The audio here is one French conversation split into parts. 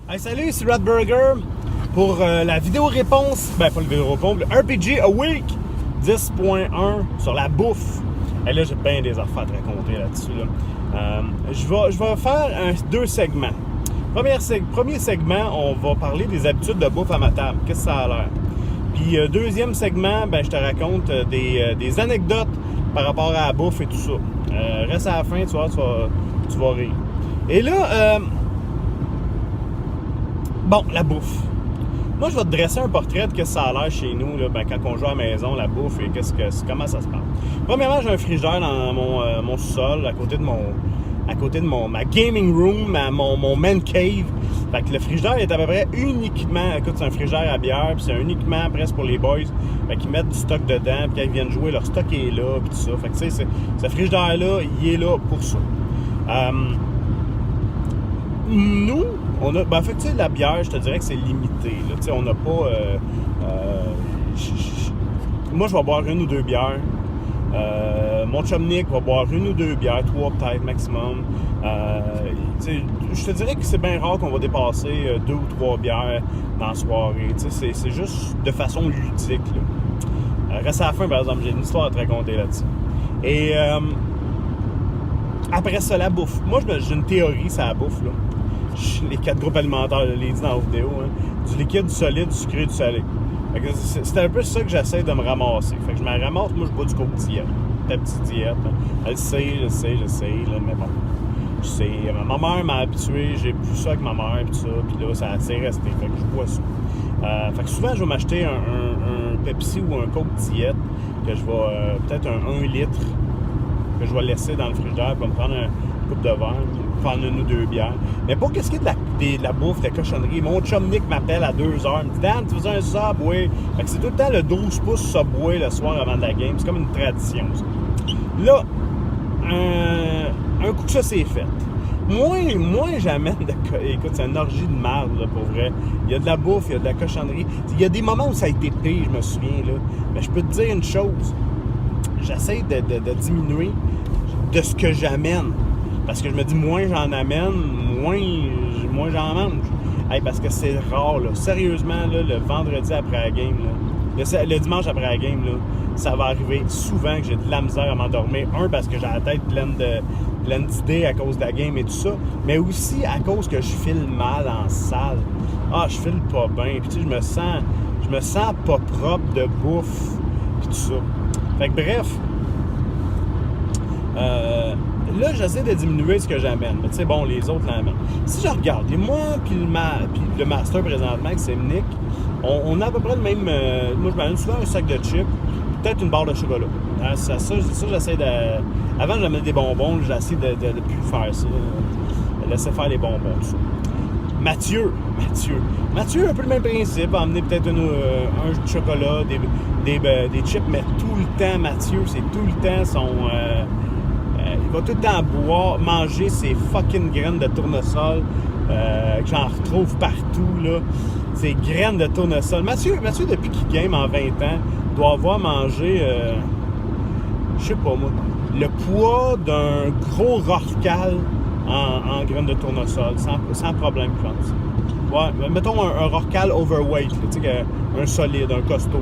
Hey, salut, c'est Radburger pour la vidéo réponse, ben pas le vidéo réponse, le RPG A Week 10.1 sur la bouffe. Et là, j'ai bien des affaires à te raconter là-dessus. Là. Je vais faire deux segments. Premier segment, on va parler des habitudes de bouffe à ma table. Qu'est-ce que ça a l'air? Puis deuxième segment, ben, je te raconte des anecdotes par rapport à la bouffe et tout ça. Reste à la fin, tu vas rire. Et là, bon, la bouffe. Moi, je vais te dresser un portrait de ce que ça a l'air chez nous, là, ben, quand on joue à la maison, la bouffe et comment ça se passe. Premièrement, j'ai un frigidaire dans mon sous-sol, à côté de ma gaming room, mon man cave. Fait que le frigidaire est à peu près uniquement, écoute, c'est un frigidaire à bière, puis c'est uniquement presque pour les boys. Fait qu'ils mettent du stock dedans, puis quand ils viennent jouer, leur stock est là, puis tout ça. Fait que tu sais, ce frigidaire-là, il est là pour ça. Nous, on a, ben, en fait, tu sais, la bière, je te dirais que c'est limité. Là. Tu sais, on n'a pas. Moi, je vais boire une ou deux bières. Mon chum Nick va boire une ou deux bières, 3 peut-être maximum. Je te dirais que c'est bien rare qu'on va dépasser 2 ou 3 bières dans la soirée. C'est juste de façon ludique. Là. Reste à la fin, par exemple, j'ai une histoire à te raconter là-dessus. Et après ça, la bouffe. Moi, j'ai une théorie sur la bouffe. Là. Les 4 groupes alimentaires, je l'ai dit dans la vidéo. Hein. Du liquide, du solide, du sucré, du salé. C'est un peu ça que j'essaie de me ramasser. Fait que je me ramasse, moi je bois du Coke diète. Ta petite diète. Hein. Elle sait, là, mais bon. Je sais. Ma mère m'a habitué, j'ai bu ça avec ma mère pis ça, pis là, ça s'est resté. Fait que je bois ça. Fait que souvent, je vais m'acheter un Pepsi ou un Coke diète, que je vais, peut-être un 1 litre, que je vais laisser dans le frigidaire pour me prendre une coupe de verre, prendre une ou deux bières. Mais pour qu'est-ce qui est de la bouffe, de la cochonnerie, mon chum Nick m'appelle à 2h, il me dit « Dan, tu faisais un Subway? » Fait que c'est tout le temps le 12 pouces Subway le soir avant de la game. C'est comme une tradition, ça. Là, un coup que ça c'est fait. Moins j'amène écoute, c'est une orgie de merde, là, pour vrai. Il y a de la bouffe, il y a de la cochonnerie. Il y a des moments où ça a été pire, je me souviens, là. Mais je peux te dire une chose. J'essaie de diminuer de ce que j'amène. Parce que je me dis, moins j'en amène, moins j'en mange. Hey, parce que c'est rare, là. Sérieusement, là, le vendredi après la game, là, le dimanche après la game, là, ça va arriver souvent que j'ai de la misère à m'endormir. Un, parce que j'ai la tête pleine d'idées à cause de la game et tout ça. Mais aussi à cause que je file mal en salle. Ah, je file pas bien. Puis tu sais, je me sens pas propre de bouffe. Puis tout ça. Fait que bref. Là, j'essaie de diminuer ce que j'amène. Mais tu sais, bon, les autres l'amènent. Si je regarde, et moi puis le master présentement, que c'est Nick, on a à peu près le même... moi, je m'amène souvent un sac de chips, peut-être une barre de chocolat. Ça j'essaie de... Avant, j'amenais des bonbons, j'essaie de plus faire ça. De laisser faire les bonbons, tout ça. Mathieu, un peu le même principe, emmener peut-être un chocolat, des chips, mais tout le temps, Mathieu, c'est tout le temps son... il va tout le temps manger ses fucking graines de tournesol que j'en retrouve partout, là. Ces graines de tournesol. Mathieu, depuis qu'il game en 20 ans, doit avoir mangé, je sais pas moi, le poids d'un gros rorcal en graines de tournesol, sans problème, je pense. Ouais, mettons un rorcal overweight, tu sais, un solide, un costaud.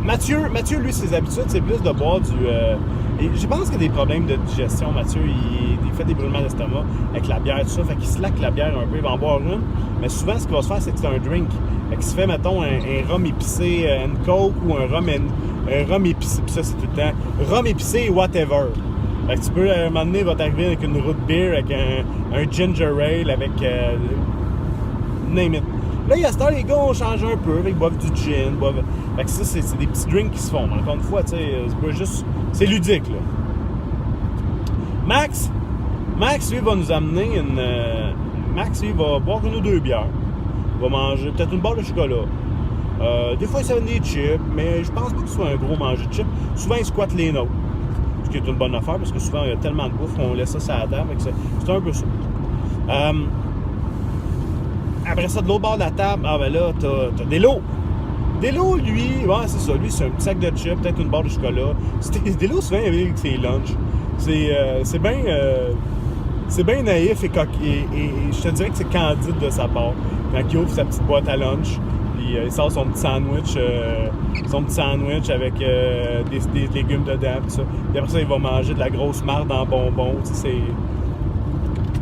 Mathieu, lui, ses habitudes, c'est plus de boire du... et je pense qu'il y a des problèmes de digestion, Mathieu. Il fait des brûlements d'estomac avec la bière, tout ça. Fait qu'il slack la bière un peu, il va en boire une. Mais souvent, ce qu'il va se faire, c'est que c'est un drink. Fait qu'il se fait, mettons, un rhum épicé, une coke ou un rhum épicé. Puis ça, c'est tout le temps. Rhum épicé, whatever. Fait que tu peux, à un moment donné, il va t'arriver avec une root beer, avec un ginger ale, avec... name it. Là, il y a cette heure, les gars, on change un peu, ils boivent du gin, Fait que ça, c'est des petits drinks qui se font. Encore une fois, tu sais, c'est pas juste... C'est ludique, là. Max, lui, va nous amener une... Max, lui, va boire une ou deux bières. Il va manger peut-être une barre de chocolat. Des fois, il s'amène des chips, mais je pense pas que ce soit un gros manger de chips. Souvent, il squatte les nôtres. Ce qui est une bonne affaire, parce que souvent, il y a tellement de bouffe qu'on laisse ça sur la table. C'est un peu ça. Après ça, de l'autre bord de la table, ah ben là, t'as des lots. Delo, lui, ouais, c'est ça. Lui, c'est un petit sac de chips, peut-être une barre de chocolat. Delo, souvent, il avait avec ses lunchs. C'est bien... c'est bien naïf et je te dirais que c'est candide de sa part. Quand il ouvre sa petite boîte à lunch, puis il sort son petit sandwich avec des légumes dedans, tout ça. Puis après ça, il va manger de la grosse marde en bonbons. Tu sais,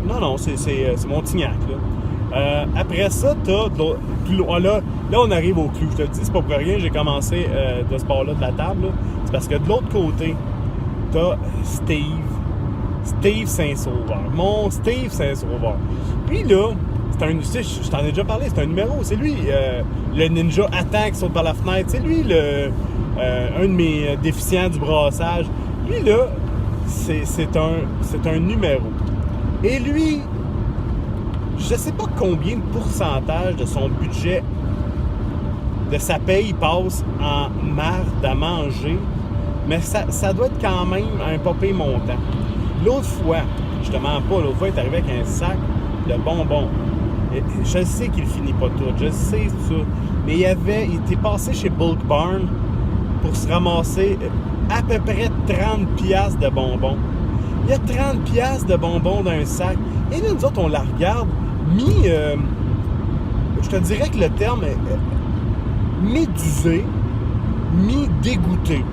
c'est... Non, c'est mon tignac, là. Après ça, t'as... Là, on arrive au clou. Je te le dis, c'est pas pour rien j'ai commencé de ce bord-là de la table. Là. C'est parce que de l'autre côté, t'as Steve Saint-Sauveur. Mon Steve Saint-Sauveur. Lui, là, je t'en ai déjà parlé, c'est un numéro. C'est lui, le ninja attaque, saute par la fenêtre. C'est lui, un de mes déficients du brassage. Lui, là, c'est un numéro. Et lui, je sais pas combien de pourcentage de son budget, de sa paye, passe en marde à manger, mais ça doit être quand même un pas pire montant. L'autre fois, je te mens pas, l'autre fois, il est arrivé avec un sac de bonbons. Et je sais qu'il finit pas tout, je sais ça. Mais il était passé chez Bulk Barn pour se ramasser à peu près 30$ de bonbons. Il y a 30$ de bonbons dans un sac. Et là, nous autres, on la regarde, je te dirais que le terme est médusé, dégoûté.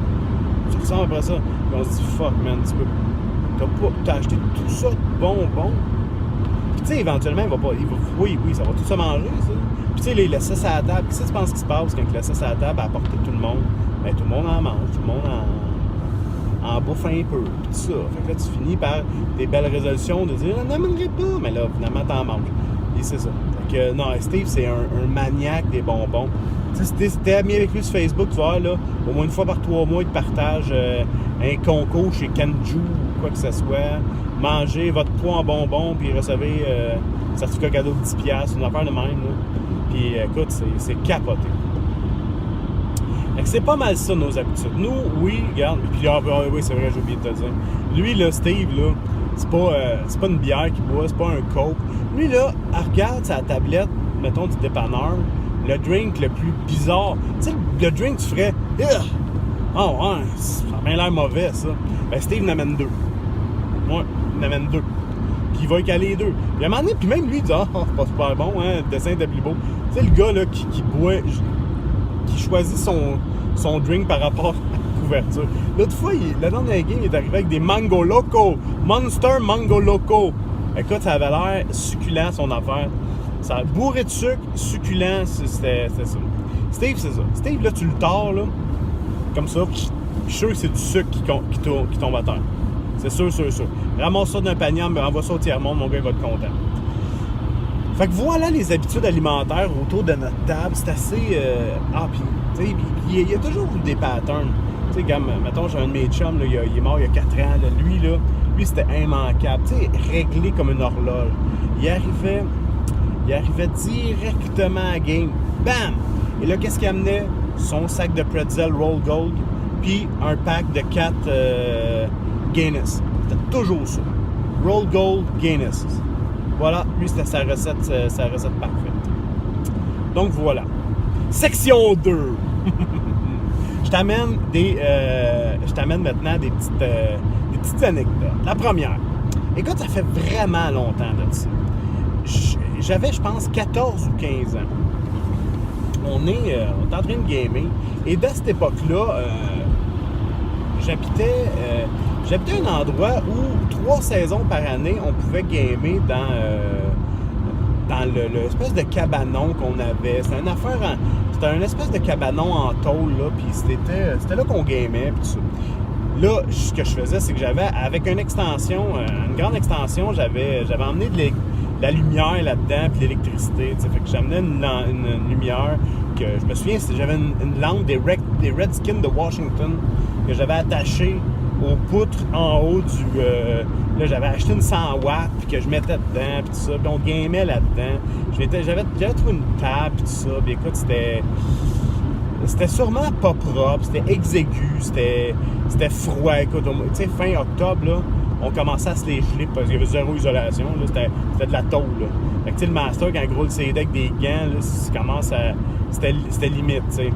Tu ressens après ça, et on se dit, fuck, man, t'as acheté tout ça de bonbons. Puis tu sais, éventuellement, oui, ça va tout se manger, ça. Puis tu sais, il laisse ça à la table. Qu'est-ce que tu penses qui se passe quand il laisse ça à la table à portée de tout le monde? Ben, tout le monde en mange, tout le monde en bouffe un peu, puis tout ça. Fait que là, tu finis par des belles résolutions de dire « n'amènerai pas », mais là, finalement, t'en manges. Et c'est ça. Fait que, non, Steve, c'est un maniaque des bonbons. Tu sais, si t'es ami avec lui sur Facebook, tu vois, là, au moins une fois par 3 mois, il te partage un concours chez Kanju ou quoi que ce soit. Mangez votre poids en bonbons, puis recevez un certificat cadeau de 10$, une affaire de même, là. Puis écoute, c'est capoté. Fait que c'est pas mal ça, nos habitudes. Nous, oui, regarde, puis oui, c'est vrai, j'ai oublié de te dire. Lui, là, Steve, là, c'est pas une bière qu'il boit, c'est pas un coke. Lui, là, elle regarde sa tablette, mettons, du dépanneur, le drink le plus bizarre. Tu sais, le drink, tu ferais, oh, ouais, ça a bien l'air mauvais, ça. Ben, Steve n'amène 2. Ouais, il n'amène 2. Puis il va y caler 2. Puis à un moment donné, puis même lui, il dit, c'est pas super bon, hein, le dessin était plus beau. Tu sais, le gars, là, qui boit, qui choisit son drink par rapport à la couverture. L'autre fois, la dernière game, il est arrivé avec des Mango Loco. Monster Mango Loco. Écoute, ça avait l'air succulent, son affaire. Ça bourré de sucre, succulent, c'était ça. Steve, c'est ça. Steve, là, tu le tords, là, comme ça, puis je suis sûr que c'est du sucre qui tombe à terre. C'est sûr. Ramasse ça d'un panier, mais envoie ça au tiers-monde, mon gars, il va être content. Fait que voilà les habitudes alimentaires autour de notre table. C'est assez... puis, tu sais, il y a toujours des patterns. Tu sais, comme, mettons, j'ai un de mes chums, là, il est mort il y a 4 ans. Là, lui, c'était immanquable. Tu sais, réglé comme une horloge. Il arrivait directement à la game. Bam! Et là, qu'est-ce qu'il amenait? Son sac de pretzel Roll Gold, puis un pack de 4 Guinness. C'était toujours ça. Roll Gold, Guinness. Voilà, lui, c'était sa recette parfaite. Donc, voilà. Section 2. Je t'amène maintenant des petites anecdotes. La première. Écoute, ça fait vraiment longtemps de ça. J'avais, je pense, 14 ou 15 ans. On est en train de gamer. Et dès cette époque-là, j'habitais un endroit où 3 saisons par année, on pouvait gamer dans l'espèce de cabanon qu'on avait. C'était un espèce de cabanon en tôle, là, puis c'était là qu'on gamait, puis tout ça. Là, ce que je faisais, c'est que j'avais, avec une grande extension, j'avais emmené de la lumière là-dedans, puis l'électricité, tu sais. Fait que j'amenais une lumière que, je me souviens, j'avais une lampe des Redskins de Washington que j'avais attachée aux poutres en haut du... là, j'avais acheté une 100 watts, puis que je mettais dedans, puis tout ça. Puis on gamait là-dedans. J'avais trouvé une table, puis tout ça. Puis écoute, c'était sûrement pas propre, c'était exigu, c'était froid. Écoute, tu sais, fin octobre, là, on commençait à se les geler parce qu'il y avait zéro isolation. Là, c'était de la tôle. Là. Fait que, tu sais, le master, quand il roule ses decks avec des gants, là, c'était limite, tu sais.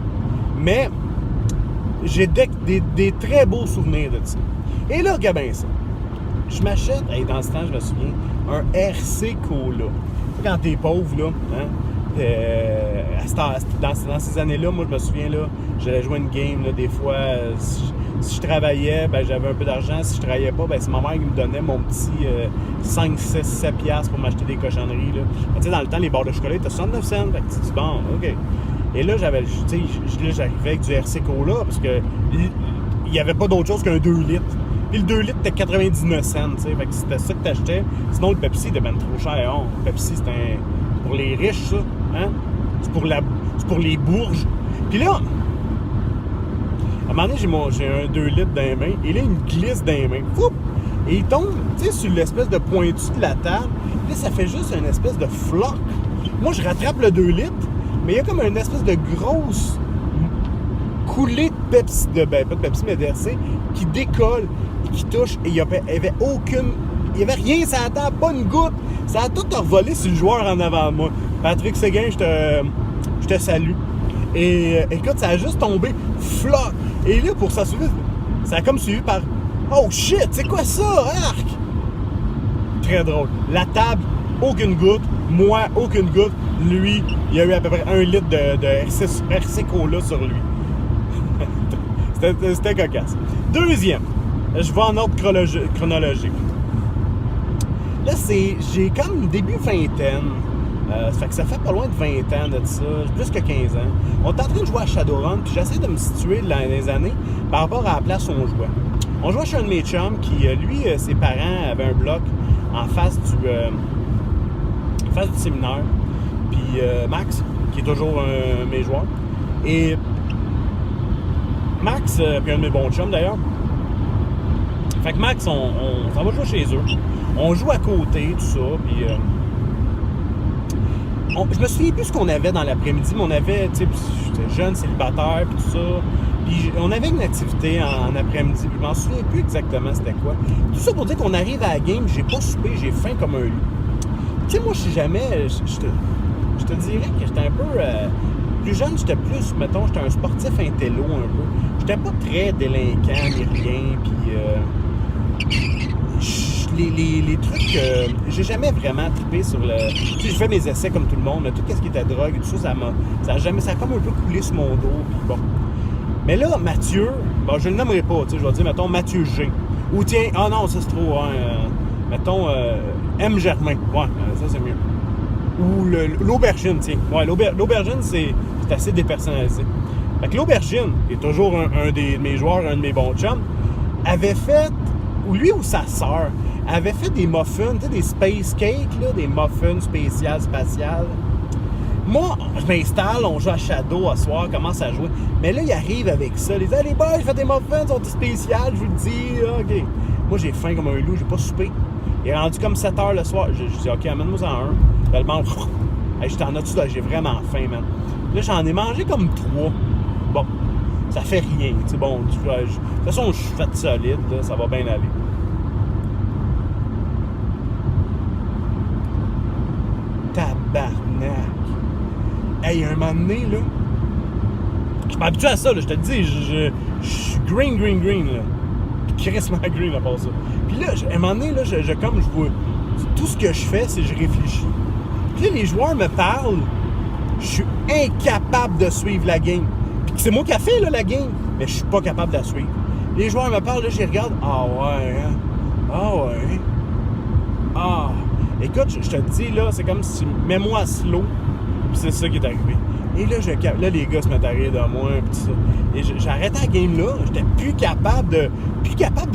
Mais j'ai des très beaux souvenirs de ça. Et là, regarde bien ça. Je m'achète, dans ce temps, je me souviens, un RC Cola. Quand t'es pauvre, là, dans ces années-là, moi, je me souviens, là, j'allais jouer une game, là, des fois, si je travaillais, ben, j'avais un peu d'argent. Si je travaillais pas, ben, c'est ma mère qui me donnait mon petit 5, 6, 7 piastres pour m'acheter des cochonneries, là. Tu sais, dans le temps, les barres de chocolat étaient 69 cents. Fait que tu dis, bon, OK. Et là, j'arrivais avec du RC Cola parce que il n'y avait pas d'autre chose qu'un 2 litres. Puis le 2 litres, c'était 99 cents, tu sais. Fait que c'était ça que t'achetais. Sinon, le Pepsi était bien trop cher. Oh, le Pepsi, c'est pour les riches, ça. Hein? C'est pour les bourges. Puis là, à un moment donné, j'ai un 2 litres dans les mains. Et là, il me glisse dans les mains. Foup! Et il tombe, tu sais, sur l'espèce de pointu de la table. Puis là, ça fait juste une espèce de floc. Moi, je rattrape le 2 litres. Mais il y a comme une espèce de grosse coulée de Pepsi, pas de Pepsi, mais d'RC, qui décolle et qui touche. Et il n'y avait aucune. Il n'y avait rien sur la table, pas une goutte. Ça a tout revolé sur le joueur en avant de moi. Patrick Séguin, je te salue. Et écoute, ça a juste tombé floc. Et là, pour s'assurer, ça a comme suivi par oh shit, c'est quoi ça, arc? Très drôle. La table, aucune goutte. Moi, aucune goutte. Lui, il y a eu à peu près 1 litre de RC Cola sur lui. C'était cocasse. Deuxième, je vais en ordre chronologique. Là, j'ai comme début vingtaine. Ça fait pas loin de 20 ans de ça, plus que 15 ans. On est en train de jouer à Shadowrun, puis j'essaie de me situer dans les années par rapport à la place où on jouait. On jouait chez un de mes chums qui, lui, ses parents avaient un bloc en face du séminaire. Puis Max, qui est toujours un de mes joueurs. Et Max, puis un de mes bons chums d'ailleurs. Fait que Max, on s'en va jouer chez eux. On joue à côté, tout ça. Puis je me souviens plus ce qu'on avait dans l'après-midi, mais on avait, tu sais, j'étais jeune, célibataire, puis tout ça. Puis on avait une activité en après-midi, puis je m'en souviens plus exactement c'était quoi. Tout ça pour dire qu'on arrive à la game, j'ai pas soupé, j'ai faim comme un loup. Tu sais, moi, je suis jamais. Je te dirais que j'étais un peu. Plus jeune, j'étais plus, mettons, j'étais un sportif intello un peu. J'étais pas très délinquant ni rien, puis. Les trucs, j'ai jamais vraiment trippé sur le. Tu sais, je fais mes essais comme tout le monde, mais tout ce qui était drogue et tout ça, ça a comme un peu coulé sur mon dos, puis bon. Mais là, Mathieu, bon, je le nommerai pas, tu sais, je vais dire, mettons, Mathieu G. Ou tiens, ah non, ça c'est trop, hein, mettons, M. Germain, ouais, ça c'est mieux. Ou l'aubergine, tiens. Ouais, l'aubergine, c'est assez dépersonnalisé. Fait que l'aubergine, qui est toujours un de mes joueurs, un de mes bons chums, avait fait, ou lui ou sa sœur, avait fait des muffins, tu sais, des space cakes, là, des muffins spatiales. Moi, je m'installe, on joue à Shadow à soir, commence à jouer. Mais là, il arrive avec ça. Il dit, allez, boys, je fais des muffins, sont spéciales, je vous le dis, OK. Moi, j'ai faim comme un loup, j'ai pas soupé. Il est rendu comme 7 heures le soir. Je dis, OK, amène-moi en un. Là, le monde, hey, j'étais en as-tu, là, j'ai vraiment faim, man. Là, j'en ai mangé comme 3. Bon, ça fait rien, tu sais, bon, de toute façon, je suis fait solide, là, ça va bien aller. Tabarnak! Hey, un moment donné, là, je m'habitue à ça, là, je te le dis, je suis green, là. Puis crissement green à part ça. Puis là, à un moment donné, là, je vois, tout ce que je fais, c'est que je réfléchis. Puis là, les joueurs me parlent, je suis incapable de suivre la game. Puis c'est moi qui ai fait, là, la game, mais je suis pas capable de la suivre. Les joueurs me parlent, là, je les regarde, ah ouais, hein? Ah ouais. Ah. Écoute, je te dis, là, c'est comme si, mets-moi slow, puis c'est ça qui est arrivé. Et là, les gars se mettent à rire de moi, pis ça. Et j'ai arrêté la game là, j'étais plus capable de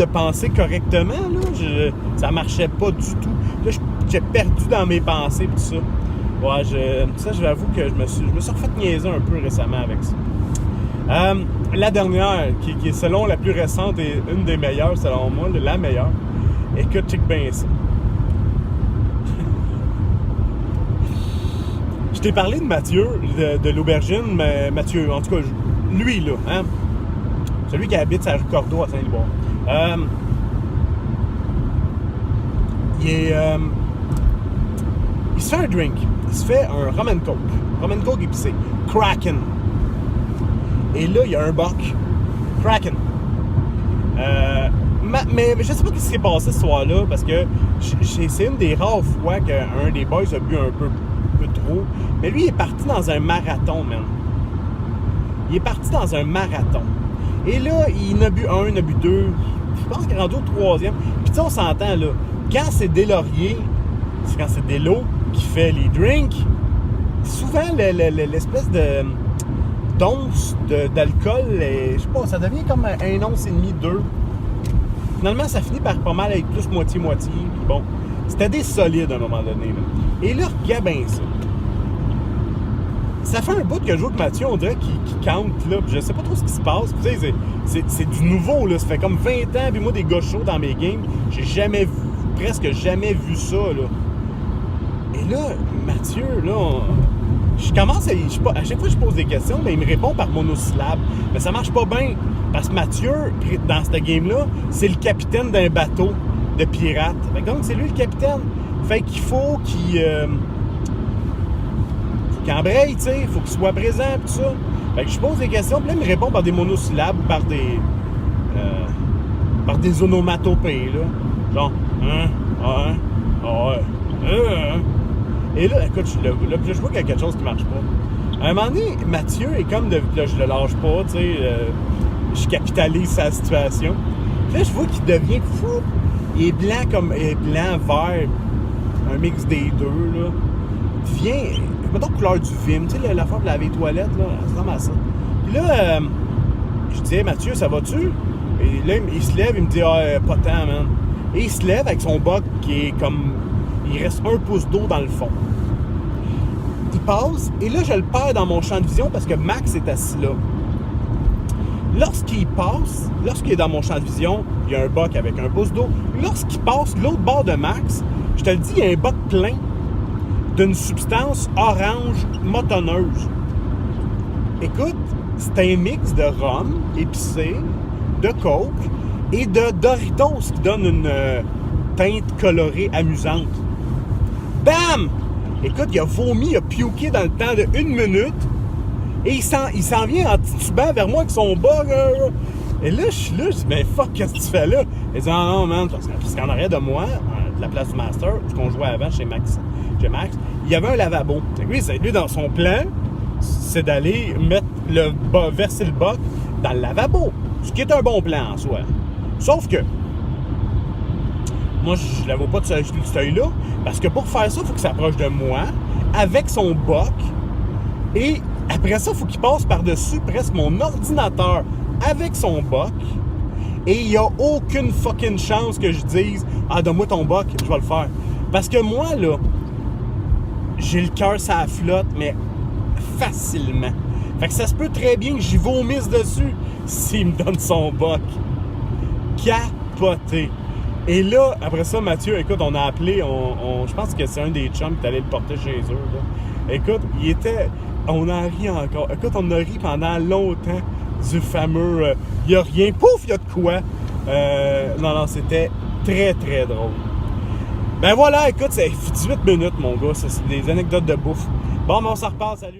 penser correctement, là. Ça marchait pas du tout. Là, j'ai perdu dans mes pensées, pis tout ça. Ouais, je vais avouer que je me suis refait niaiser un peu récemment avec ça. La dernière, qui est selon la plus récente et une des meilleures, selon moi, la meilleure. Écoute, check bien ça. Je t'ai parlé de Mathieu, de l'aubergine, mais Mathieu, en tout cas, lui, là, hein, celui qui habite sa rue Cordeau à Saint-Liboire. Il se fait un drink. Il se fait un rum and coke épicé. Kraken. Et là, il y a un buck. Kraken. Mais je sais pas ce qui s'est passé ce soir-là, parce que c'est une des rares fois qu'un des boys a bu un peu trop. Mais lui, il est parti dans un marathon, man. Il est parti dans un marathon. Et là, il en a bu un, il en a bu deux. Je pense qu'il est rendu au troisième. Puis tu sais, on s'entend, là. Quand c'est Deslauriers, c'est quand c'est Delo qui fait les drinks, souvent, l'espèce de d'once d'alcool, je sais pas, ça devient comme 1 once et demi, 2. Finalement, ça finit par pas mal être plus moitié-moitié. Bon, c'était des solides à un moment donné, là. Et là, regarde bien ça. Ça fait un bout que je joue avec Mathieu, on dirait qu'il compte, là, puis je sais pas trop ce qui se passe. Tu sais, c'est du nouveau, là. Ça fait comme 20 ans, puis moi, des gars chauds dans mes games, j'ai presque jamais vu ça, là. Et là, Mathieu, là, je commence à chaque fois que je pose des questions, mais il me répond par monosyllabe. Mais ça marche pas bien, parce que Mathieu, dans cette game-là, c'est le capitaine d'un bateau de pirates. Donc, c'est lui le capitaine. Fait qu'il faut qu'il embraye, tu sais, il faut qu'il soit présent, tout ça. Fait que je pose des questions, puis là, il me répond par des monosyllabes, par des onomatopées, là. Genre, Et là, écoute, je vois qu'il y a quelque chose qui marche pas. À un moment donné, Mathieu est comme là, je le lâche pas, tu sais, je capitalise sa situation. Puis là, je vois qu'il devient fou. Il est blanc vert, un mix des deux, là. Il devient, mettons, couleur du Vim, tu sais, la forme de laver les toilettes, là, ça ressemble à ça. Puis là, je dis, hey, Mathieu, ça va-tu? Et là, il se lève, il me dit, pas tant, man. Et il se lève avec son boc qui est comme, il reste 1 pouce d'eau dans le fond. Il passe, et là, je le perds dans mon champ de vision parce que Max est assis là. Lorsqu'il est dans mon champ de vision, il y a un boc avec 1 pouce d'eau. Lorsqu'il passe l'autre bord de Max, je te le dis, il y a un boc plein d'une substance orange motonneuse. Écoute, c'est un mix de rhum épicé, de coke et de Doritos qui donne une teinte colorée amusante. Bam! Écoute, il a vomi, il a puké dans le temps de 1 minute et il s'en vient en titubant vers moi avec son bug. Et là, je suis là, je dis, mais fuck, qu'est-ce que tu fais là? Il dit, non, man, parce qu'en arrière de moi, de la place du Master, où on jouait avant chez Max, il y avait un lavabo. Lui, dans son plan, c'est d'aller verser le boc dans le lavabo. Ce qui est un bon plan en soi. Sauf que, moi, je ne la vois pas de ce seuil-là, parce que pour faire ça, il faut qu'il s'approche de moi, avec son boc, et après ça, il faut qu'il passe par-dessus presque mon ordinateur, avec son boc, et il n'y a aucune fucking chance que je dise « Ah, donne-moi ton boc, je vais le faire. » Parce que moi, là, j'ai le cœur sur la flotte, mais facilement. Fait que ça se peut très bien que j'y vomisse dessus s'il me donne son boc. Capoté. Et là, après ça, Mathieu, écoute, on a appelé, je pense que c'est un des chums qui est allé le porter chez eux, là. Écoute, on en rit encore. Écoute, on a ri pendant longtemps du fameux, il n'y a rien, pouf, il y a de quoi. Non, c'était très, très drôle. Ben voilà, écoute, ça fait 18 minutes, mon gars, ça, c'est des anecdotes de bouffe. Bon, ben on s'en reparle, salut.